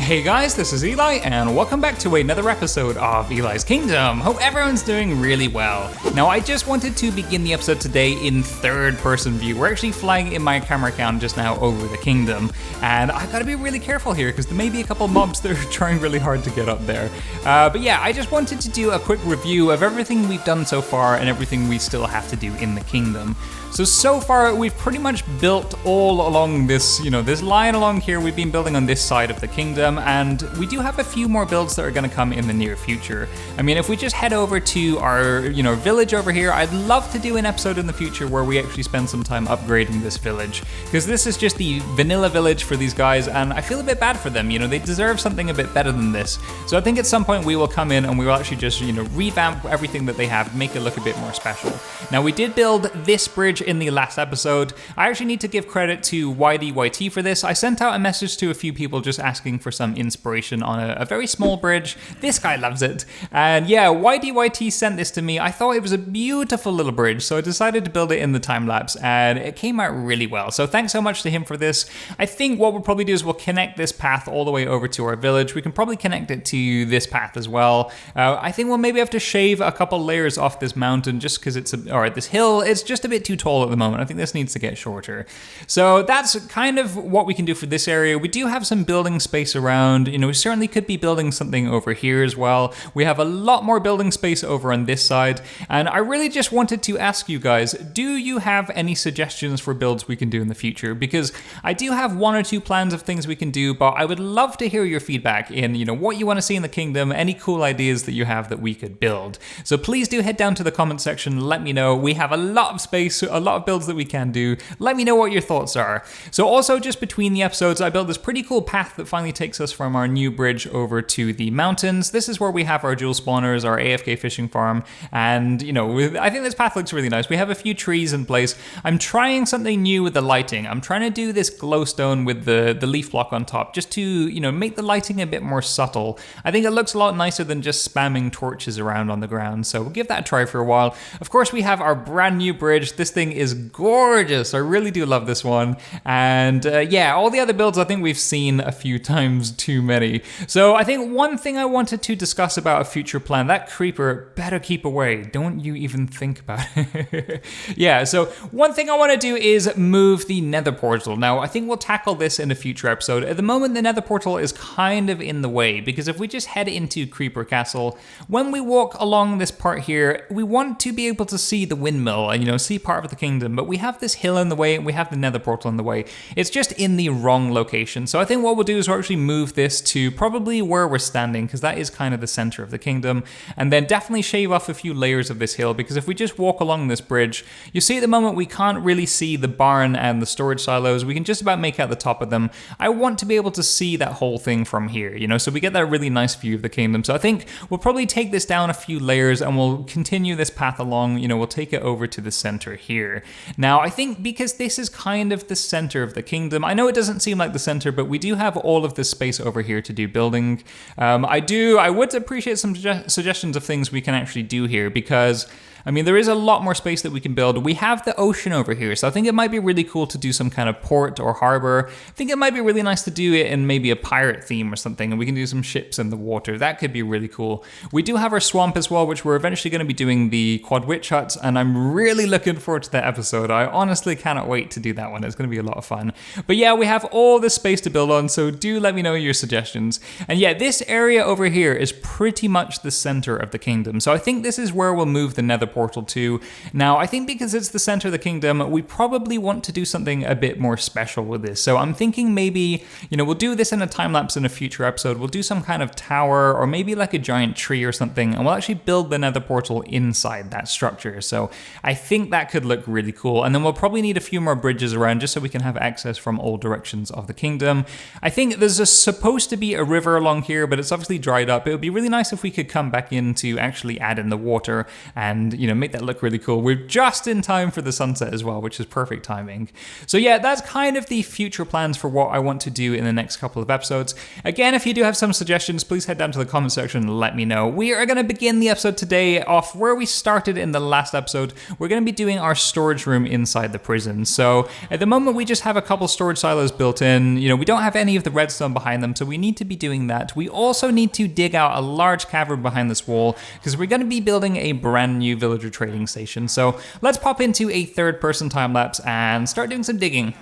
Hey guys, this is Eli, and welcome back to another episode of Eli's Kingdom. Hope everyone's doing really well. Now, I just wanted to begin the episode today in third-person view. We're actually flying in my camera cam just now over the kingdom, and I gotta be really careful here because there may be a couple mobs that are trying really hard to get up there. But yeah, I just wanted to do a quick review of everything we've done so far and everything we still have to do in the kingdom. So far, we've pretty much built all along this, this line along here. We've been building on this side of the kingdom, and we do have a few more builds that are going to come in the near future. I mean, if we just head over to our, village over here, I'd love to do an episode in the future where we actually spend some time upgrading this village, because this is just the vanilla village for these guys, and I feel a bit bad for them. They deserve something a bit better than this. So I think at some point we will come in and we will actually just, revamp everything that they have, make it look a bit more special. Now, we did build this bridge in the last episode. I actually need to give credit to EliTheWolf for this. I sent out a message to a few people just asking for some inspiration on a very small bridge. This guy loves it. And yeah, EliTheWolf sent this to me. I thought it was a beautiful little bridge, so I decided to build it in the time lapse, and it came out really well. So thanks so much to him for this. I think what we'll probably do is we'll connect this path all the way over to our village. We can probably connect it to this path as well. I think we'll maybe have to shave a couple layers off this mountain just because this hill, it's just a bit too tall at the moment. I think this needs to get shorter. So that's kind of what we can do for this area. We do have some building space around. We certainly could be building something over here as well. We have a lot more building space over on this side. And I really just wanted to ask you guys, do you have any suggestions for builds we can do in the future? Because I do have one or two plans of things we can do, but I would love to hear your feedback in, what you want to see in the kingdom, any cool ideas that you have that we could build. So please do head down to the comment section, let me know. We have a lot of space, a lot of builds that we can do. Let me know what your thoughts are. So also just between the episodes, I built this pretty cool path that finally takes us from our new bridge over to the mountains. This is where we have our jewel spawners, our AFK fishing farm, and I think this path looks really nice. We have a few trees in place. I'm trying something new with the lighting. I'm trying to do this glowstone with the leaf block on top just to, make the lighting a bit more subtle. I think it looks a lot nicer than just spamming torches around on the ground, so we'll give that a try for a while. Of course, we have our brand new bridge. This thing is gorgeous. I really do love this one. And yeah, all the other builds I think we've seen a few times too many. So I think one thing I wanted to discuss about a future plan, that creeper better keep away. Don't you even think about it. Yeah, so one thing I want to do is move the nether portal. Now, I think we'll tackle this in a future episode. At the moment, the nether portal is kind of in the way, because if we just head into Creeper Castle, when we walk along this part here, we want to be able to see the windmill and, see part of the kingdom, but we have this hill in the way and we have the nether portal in the way. It's just in the wrong location. So I think what we'll do is we'll actually move this to probably where we're standing, because that is kind of the center of the kingdom, and then definitely shave off a few layers of this hill, because if we just walk along this bridge, you see at the moment we can't really see the barn and the storage silos. We can just about make out the top of them. I want to be able to see that whole thing from here, so we get that really nice view of the kingdom. So I think we'll probably take this down a few layers and we'll continue this path along, we'll take it over to the center here. Now, I think because this is kind of the center of the kingdom, I know it doesn't seem like the center, but we do have all of this space over here to do building. I would appreciate some suggestions of things we can actually do here, because there is a lot more space that we can build. We have the ocean over here, so I think it might be really cool to do some kind of port or harbor. I think it might be really nice to do it in maybe a pirate theme or something, and we can do some ships in the water. That could be really cool. We do have our swamp as well, which we're eventually going to be doing the quad witch huts, and I'm really looking forward to that episode. I honestly cannot wait to do that one. It's going to be a lot of fun. But yeah, we have all this space to build on, so do let me know your suggestions. And yeah, this area over here is pretty much the center of the kingdom, so I think this is where we'll move the nether portal to. Now, I think because it's the center of the kingdom, we probably want to do something a bit more special with this. So I'm thinking maybe, we'll do this in a time lapse in a future episode. We'll do some kind of tower or maybe like a giant tree or something, and we'll actually build the nether portal inside that structure. So I think that could look really cool. And then we'll probably need a few more bridges around just so we can have access from all directions of the kingdom. I think there's supposed to be a river along here, but it's obviously dried up. It would be really nice if we could come back in to actually add in the water and, make that look really cool. We're just in time for the sunset as well, which is perfect timing. So yeah, that's kind of the future plans for what I want to do in the next couple of episodes. Again, if you do have some suggestions, please head down to the comment section and let me know. We are going to begin the episode today off where we started in the last episode. We're going to be doing our storage room inside the prison. So at the moment, we just have a couple storage silos built in. We don't have any of the redstone behind them, so we need to be doing that. We also need to dig out a large cavern behind this wall because we're going to be building a brand new villager trading station. So let's pop into a third-person time-lapse and start doing some digging.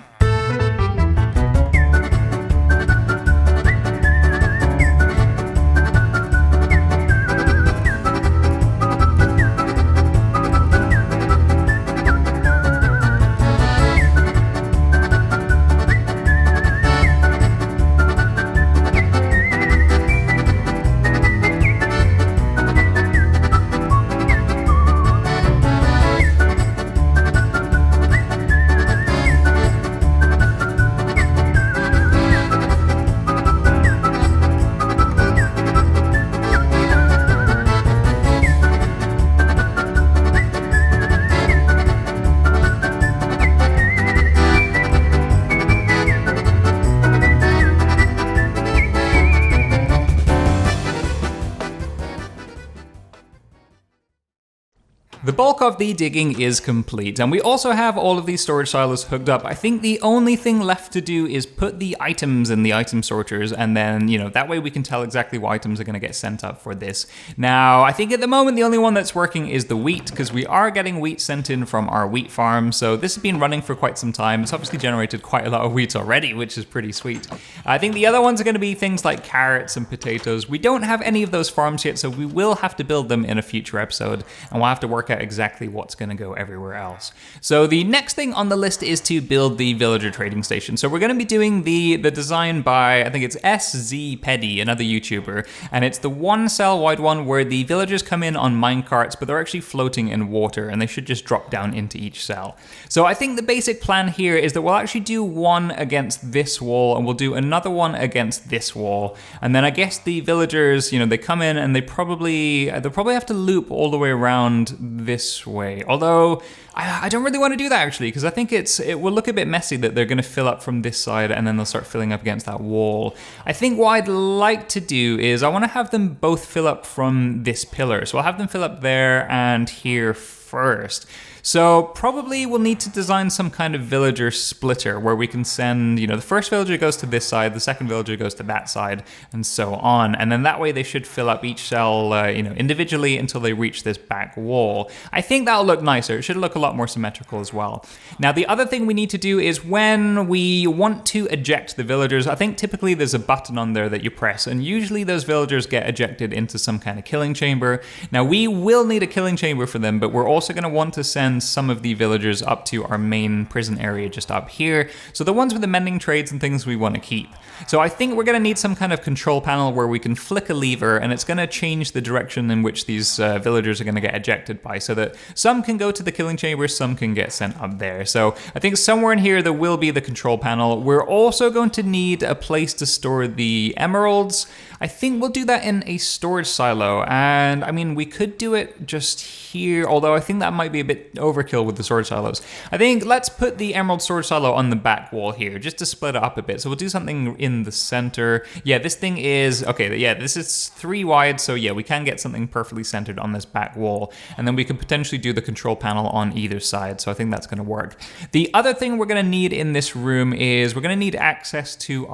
The bulk of the digging is complete, and we also have all of these storage silos hooked up. I think the only thing left to do is put the items in the item sorters, and then, that way we can tell exactly what items are going to get sent up for this. Now, I think at the moment the only one that's working is the wheat, because we are getting wheat sent in from our wheat farm, so this has been running for quite some time. It's obviously generated quite a lot of wheat already, which is pretty sweet. I think the other ones are going to be things like carrots and potatoes. We don't have any of those farms yet, so we will have to build them in a future episode, and we'll have to work out exactly what's going to go everywhere else. So the next thing on the list is to build the villager trading station. So we're going to be doing the design by, I think it's SZ Peddy, another YouTuber, and it's the one cell wide one where the villagers come in on minecarts, but they're actually floating in water, and they should just drop down into each cell. So I think the basic plan here is that we'll actually do one against this wall, and we'll do another one against this wall, and then I guess the villagers, they come in and they'll probably have to loop all the way around this way. Although I don't really want to do that actually, because I think it will look a bit messy that they're going to fill up from this side and then they'll start filling up against that wall. I think what I'd like to do is I want to have them both fill up from this pillar. So I'll have them fill up there and here first. So probably we'll need to design some kind of villager splitter where we can send, the first villager goes to this side, the second villager goes to that side, and so on. And then that way they should fill up each cell, individually until they reach this back wall. I think that'll look nicer. It should look a lot more symmetrical as well. Now, the other thing we need to do is when we want to eject the villagers, I think typically there's a button on there that you press, and usually those villagers get ejected into some kind of killing chamber. Now, we will need a killing chamber for them, but we're also going to want to send some of the villagers up to our main prison area just up here. So the ones with the mending trades and things we want to keep. So I think we're going to need some kind of control panel where we can flick a lever and it's going to change the direction in which these villagers are going to get ejected by, so that some can go to the killing chamber, some can get sent up there. So I think somewhere in here there will be the control panel. We're also going to need a place to store the emeralds. I think we'll do that in a storage silo, and I mean we could do it just here, although I think that might be a bit overkill with the storage silos. I think let's put the emerald storage silo on the back wall here just to split it up a bit. So we'll do something in the center. Yeah, this thing is okay. Yeah, this is 3 wide, so yeah, we can get something perfectly centered on this back wall, and then we could potentially do the control panel on either side. So I think that's going to work. The other thing we're going to need in this room is we're going to need access to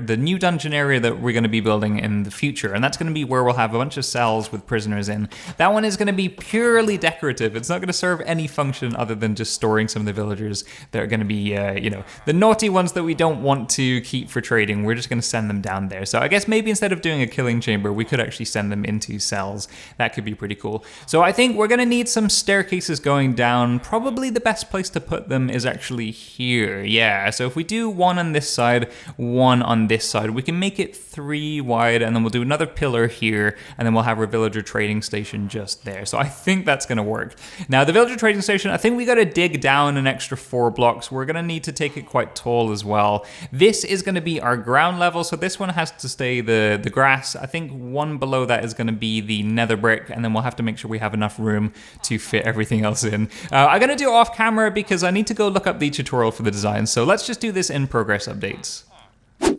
the new dungeon area that we're going to be building in the future, and that's going to be where we'll have a bunch of cells with prisoners in. That one is going to be purely decorative. It's not going to serve any function other than just storing some of the villagers that are going to be, the naughty ones that we don't want to keep for trading. We're just going to send them down there. So I guess maybe instead of doing a killing chamber, we could actually send them into cells. That could be pretty cool. So I think we're going to need some staircases going down. Probably the best place to put them is actually here. Yeah, so if we do one on this side, one on this side, we can make it 3 wide, and then we'll do another pillar here, and then we'll have our villager trading station just there. So I think that's going to work. Now, the villager trading station, I think we got to dig down an extra 4 blocks. We're going to need to take it quite tall as well. This is going to be our ground level, so this one has to stay the grass. I think one below that is going to be the nether brick, and then we'll have to make sure we have enough room to fit everything else in. I'm going to do it off camera because I need to go look up the tutorial for the design, so let's just do this in progress updates.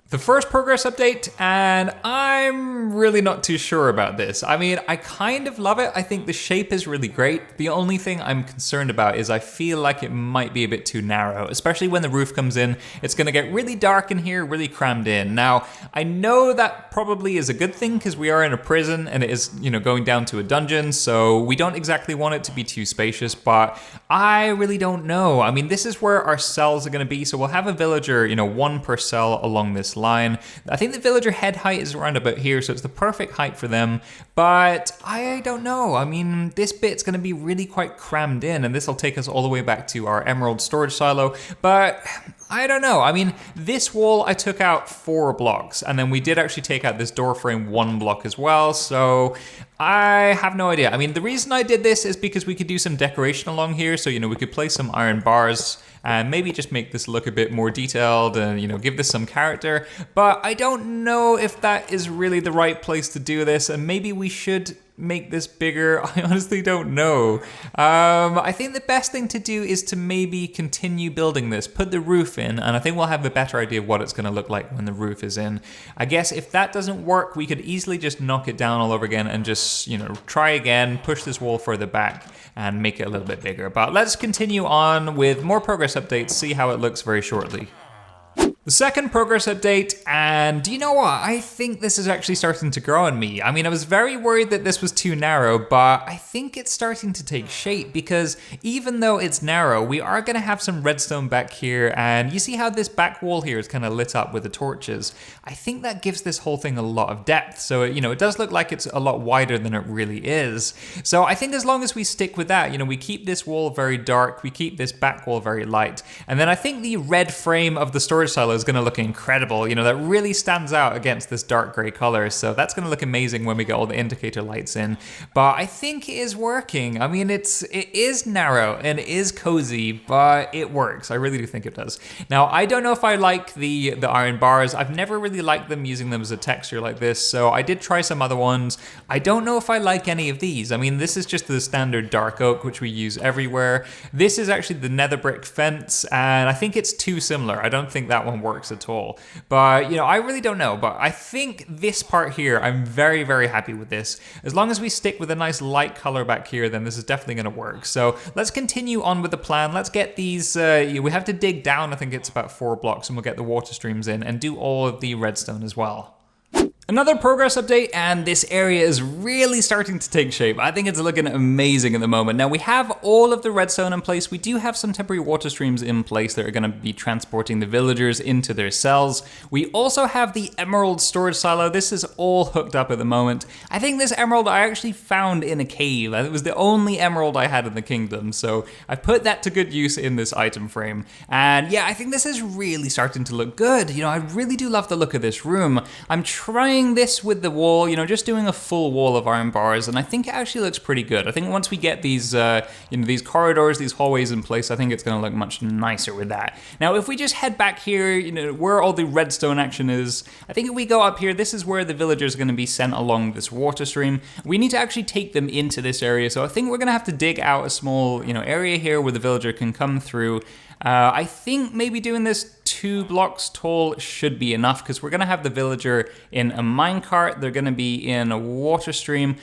The first progress update, and I'm really not too sure about this. I mean, I kind of love it. I think the shape is really great. The only thing I'm concerned about is I feel like it might be a bit too narrow, especially when the roof comes in. It's going to get really dark in here, really crammed in. Now, I know that probably is a good thing because we are in a prison and it is, going down to a dungeon, so we don't exactly want it to be too spacious, but I really don't know. I mean, this is where our cells are going to be, so we'll have a villager, one per cell along this line. I think the villager head height is around about here, so it's the perfect height for them, but I don't know. I mean, this bit's going to be really quite crammed in, and this will take us all the way back to our emerald storage silo, but I don't know. I mean, this wall I took out 4 blocks, and then we did actually take out this door frame 1 block as well, so I have no idea. I mean, the reason I did this is because we could do some decoration along here, so, we could place some iron bars and maybe just make this look a bit more detailed and, give this some character. But I don't know if that is really the right place to do this, and maybe we should make this bigger. I honestly don't know. I think the best thing to do is to maybe continue building this, put the roof in, and I think we'll have a better idea of what it's going to look like when the roof is in. I guess if that doesn't work, we could easily just knock it down all over again and just, try again, push this wall further back and make it a little bit bigger. But let's continue on with more progress updates, see how it looks very shortly. The second progress update, and do you know what? I think this is actually starting to grow on me. I mean, I was very worried that this was too narrow, but I think it's starting to take shape because even though it's narrow, we are going to have some redstone back here, and you see how this back wall here is kind of lit up with the torches? I think that gives this whole thing a lot of depth, so it does look like it's a lot wider than it really is. So I think as long as we stick with that, we keep this wall very dark, we keep this back wall very light, and then I think the red frame of the storage silo is going to look incredible. That really stands out against this dark gray color. So that's going to look amazing when we get all the indicator lights in. But I think it is working. I mean, it is narrow and it is cozy, but it works. I really do think it does. Now, I don't know if I like the iron bars. I've never really liked them, using them as a texture like this. So I did try some other ones. I don't know if I like any of these. I mean, this is just the standard dark oak, which we use everywhere. This is actually the nether brick fence, and I think it's too similar. I don't think that one works at all. But, I really don't know. But I think this part here, I'm very, very happy with this. As long as we stick with a nice light color back here, then this is definitely going to work. So let's continue on with the plan. Let's get these, we have to dig down, I think it's about 4 blocks, and we'll get the water streams in and do all of the redstone as well. Another progress update, and this area is really starting to take shape. I think it's looking amazing at the moment. Now, we have all of the redstone in place. We do have some temporary water streams in place that are going to be transporting the villagers into their cells. We also have the emerald storage silo. This is all hooked up at the moment. I think this emerald I actually found in a cave. It was the only emerald I had in the kingdom, so I put that to good use in this item frame. And yeah, I think this is really starting to look good. I really do love the look of this room. I'm trying this with the wall, just doing a full wall of iron bars, and I think it actually looks pretty good. I think once we get these, these corridors, these hallways in place, I think it's going to look much nicer with that. Now, if we just head back here, where all the redstone action is, I think if we go up here, this is where the villagers are going to be sent along this water stream. We need to actually take them into this area, so I think we're going to have to dig out a small, area here where the villager can come through. I think maybe doing this 2 blocks tall should be enough, because we're going to have the villager in a minecart. They're going to be in a water stream.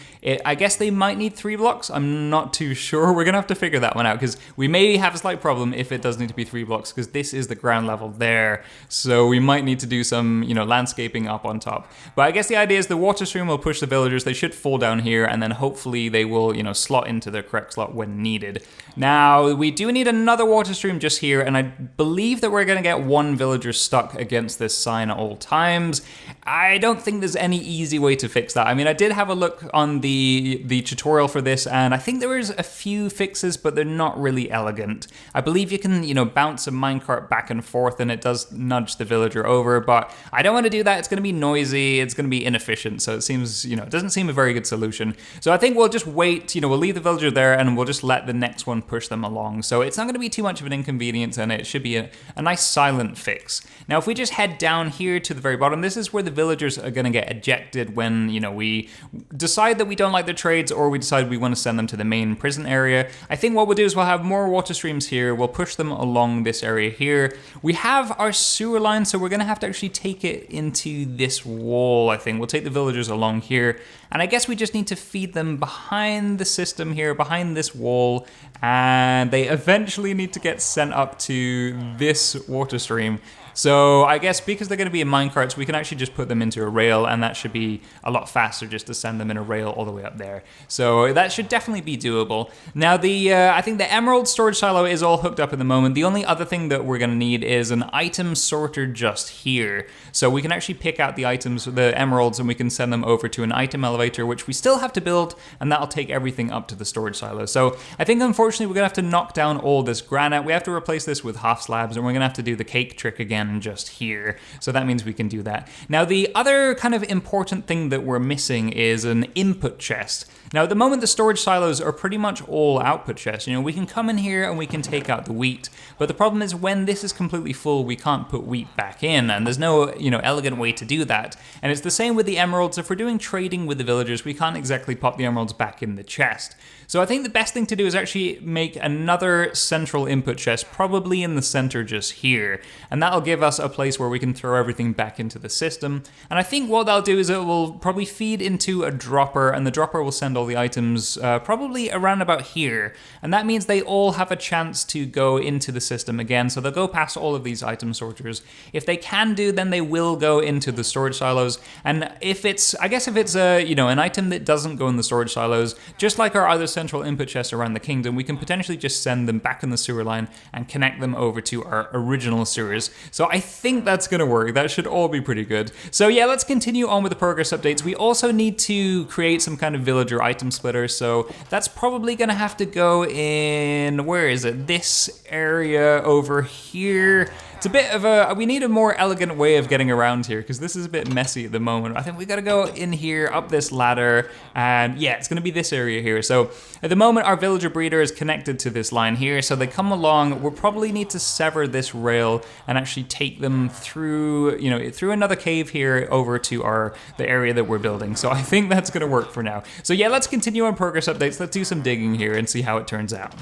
I guess they might need 3 blocks. I'm not too sure. We're going to have to figure that one out, because we may have a slight problem if it does need to be 3 blocks, because this is the ground level there. So we might need to do some, landscaping up on top. But I guess the idea is the water stream will push the villagers. They should fall down here, and then hopefully they will, slot into their correct slot when needed. Now, we do need another water stream just here, and I believe that we're going to get one one villager stuck against this sign at all times. I don't think there's any easy way to fix that. I mean, I did have a look on the tutorial for this, and I think there is a few fixes, but they're not really elegant. I believe you can, bounce a minecart back and forth, and it does nudge the villager over, but I don't want to do that. It's going to be noisy, it's going to be inefficient, so it seems, it doesn't seem a very good solution. So I think we'll just wait, we'll leave the villager there, and we'll just let the next one push them along. So it's not going to be too much of an inconvenience, and it should be a nice silent fix. Now, if we just head down here to the very bottom, this is where the villagers are going to get ejected when, we decide that we don't like their trades, or we decide we want to send them to the main prison area. I think what we'll do is we'll have more water streams here. We'll push them along this area here. We have our sewer line, so we're going to have to actually take it into this wall, I think. We'll take the villagers along here, and I guess we just need to feed them behind the system here, behind this wall, and they eventually need to get sent up to this water stream. So I guess because they're going to be in minecarts, we can actually just put them into a rail, and that should be a lot faster just to send them in a rail all the way up there. So that should definitely be doable. Now, I think the emerald storage silo is all hooked up at the moment. The only other thing that we're going to need is an item sorter just here. So we can actually pick out the items, the emeralds, and we can send them over to an item elevator, which we still have to build, and that'll take everything up to the storage silo. So I think, unfortunately, we're going to have to knock down all this granite. We have to replace this with half slabs, and we're going to have to do the cake trick again just here. So that means we can do that. Now, the other kind of important thing that we're missing is an input chest. Now, at the moment, the storage silos are pretty much all output chests. We can come in here and we can take out the wheat, but the problem is when this is completely full, we can't put wheat back in, and there's no, elegant way to do that. And it's the same with the emeralds. If we're doing trading with the villagers, we can't exactly pop the emeralds back in the chest. So I think the best thing to do is actually make another central input chest, probably in the center just here. And that'll give us a place where we can throw everything back into the system. And I think what that'll do is it will probably feed into a dropper, and the dropper will send all the items probably around about here. And that means they all have a chance to go into the system again. So they'll go past all of these item sorters. If they can do, then they will go into the storage silos. And if it's, I guess if it's an item that doesn't go in the storage silos, just like our other central input chests around the kingdom, we can potentially just send them back in the sewer line and connect them over to our original sewers. So I think that's going to work. That should all be pretty good. So yeah, let's continue on with the progress updates. We also need to create some kind of villager item splitter. So that's probably going to have to go in, where is it? This area over here. It's a bit of we need a more elegant way of getting around here because this is a bit messy at the moment. I think we got to go in here, up this ladder, and yeah, it's going to be this area here. So at the moment, our villager breeder is connected to this line here, so they come along. We'll probably need to sever this rail and actually take them through, through another cave here over to the area that we're building. So I think that's going to work for now. So yeah, let's continue on progress updates. Let's do some digging here and see how it turns out.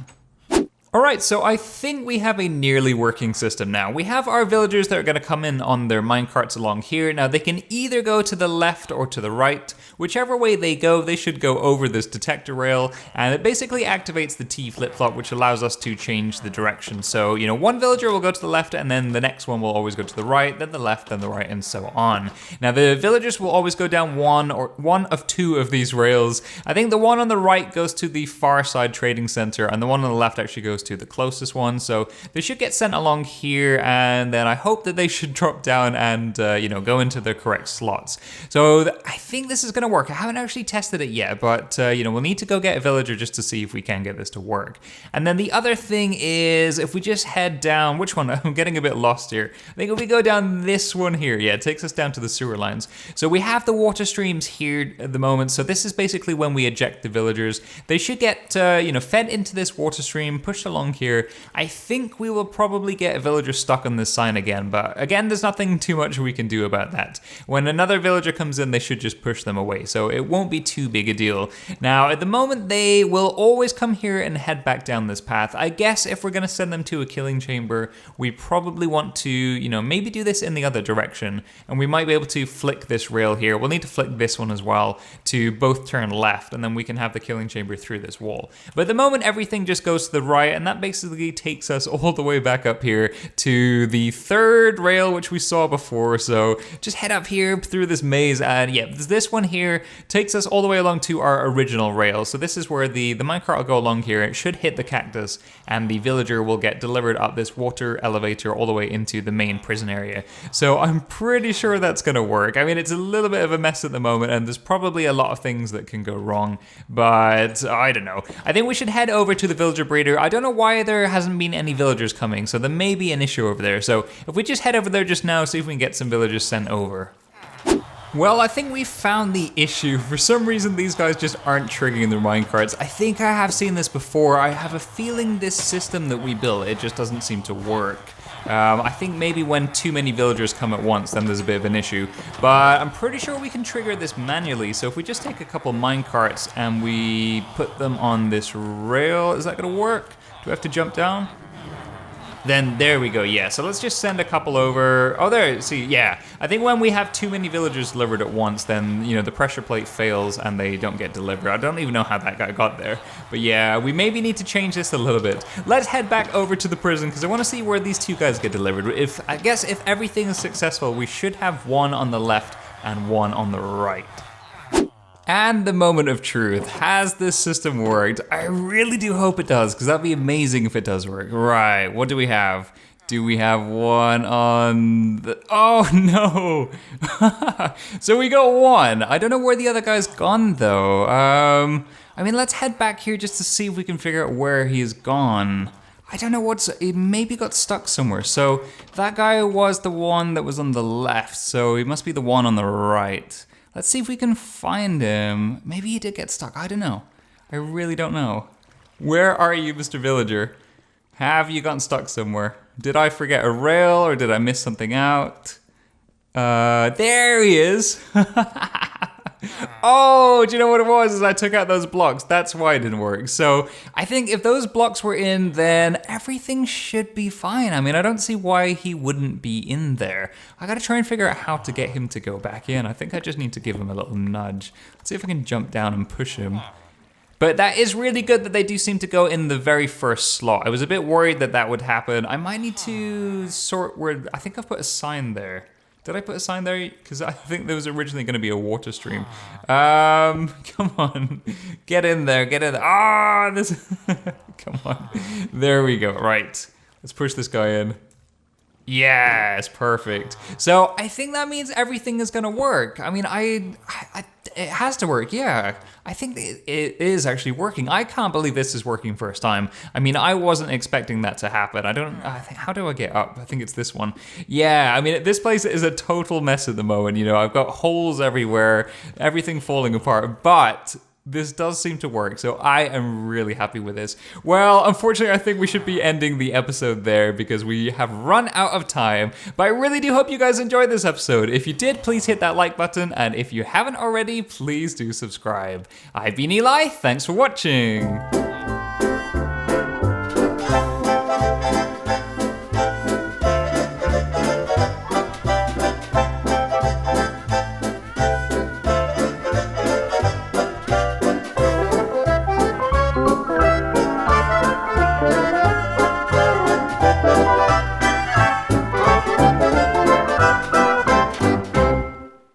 Alright, so I think we have a nearly working system now. We have our villagers that are going to come in on their minecarts along here. Now they can either go to the left or to the right. Whichever way they go, they should go over this detector rail, and it basically activates the T flip-flop, which allows us to change the direction. So, one villager will go to the left, and then the next one will always go to the right, then the left, then the right, and so on. Now the villagers will always go down one of two of these rails. I think the one on the right goes to the far side trading center, and the one on the left actually goes to the closest one. So they should get sent along here, and then I hope that they should drop down and go into the correct slots. So I think this is going to work. I haven't actually tested it yet, but we'll need to go get a villager just to see if we can get this to work. And then the other thing is, if we just head down, which one? I'm getting a bit lost here. I think if we go down this one here, yeah, it takes us down to the sewer lines. So we have the water streams here at the moment. So this is basically when we eject the villagers. They should get fed into this water stream, pushed along here. I think we will probably get a villager stuck on this sign again, but again, there's nothing too much we can do about that. When another villager comes in, they should just push them away. So it won't be too big a deal. Now, at the moment, they will always come here and head back down this path. I guess if we're going to send them to a killing chamber, we probably want to, maybe do this in the other direction. And we might be able to flick this rail here. We'll need to flick this one as well to both turn left, and then we can have the killing chamber through this wall. But at the moment, everything just goes to the right, and that basically takes us all the way back up here to the third rail, which we saw before. So just head up here through this maze, and yeah, this one here takes us all the way along to our original rail. So this is where the minecart will go along here. It should hit the cactus, and the villager will get delivered up this water elevator all the way into the main prison area. So I'm pretty sure that's gonna work. I mean, it's a little bit of a mess at the moment, and there's probably a lot of things that can go wrong, but I don't know. I think we should head over to the villager breeder. I don't know why there hasn't been any villagers coming, so there may be an issue over there. So if we just head over there just now, see if we can get some villagers sent over. Well, I think we found the issue. For some reason, these guys just aren't triggering their minecarts. I think I have seen this before. I have a feeling this system that we built, it just doesn't seem to work. I think maybe when too many villagers come at once, then there's a bit of an issue. But I'm pretty sure we can trigger this manually. So if we just take a couple minecarts and we put them on this rail, is that gonna work? Do we have to jump down? Then there we go, yeah. So let's just send a couple over. Oh, there, see, yeah. I think when we have too many villagers delivered at once, then, you know, the pressure plate fails and they don't get delivered. I don't even know how that guy got there. But yeah, we maybe need to change this a little bit. Let's head back over to the prison because I want to see where these two guys get delivered. I guess if everything is successful, we should have one on the left and one on the right. And the moment of truth. Has this system worked? I really do hope it does, because that'd be amazing if it does work. Right, what do we have? Do we have one on the... Oh, no! So we got one. I don't know where the other guy's gone, though. I mean, let's head back here just to see if we can figure out where he's gone. I don't know he maybe got stuck somewhere. So that guy was the one that was on the left, so he must be the one on the right. Let's see if we can find him. Maybe he did get stuck, I don't know. I really don't know. Where are you, Mr. Villager? Have you gotten stuck somewhere? Did I forget a rail or did I miss something out? There he is. Oh, do you know what it was? Is I took out those blocks. That's why it didn't work. So I think if those blocks were in, then everything should be fine. I mean, I don't see why he wouldn't be in there. I gotta try and figure out how to get him to go back in. I think I just need to give him a little nudge. Let's see if I can jump down and push him. But that is really good that they do seem to go in the very first slot. I was a bit worried that that would happen. I might need to sort where, I think I've put a sign there. Did I put a sign there? Because I think there was originally going to be a water stream. Come on. Get in there, get in there. Ah, this, come on. There we go, right. Let's push this guy in. Yes, perfect. So I think that means everything is gonna work. I mean, it has to work, yeah. I think it is actually working. I can't believe this is working first time. I mean, I wasn't expecting that to happen. How do I get up? I think it's this one. Yeah, I mean, this place is a total mess at the moment. You know, I've got holes everywhere, everything falling apart, but this does seem to work, so I am really happy with this. Well, unfortunately, I think we should be ending the episode there because we have run out of time, but I really do hope you guys enjoyed this episode. If you did, please hit that like button, and if you haven't already, please do subscribe. I've been Eli, thanks for watching.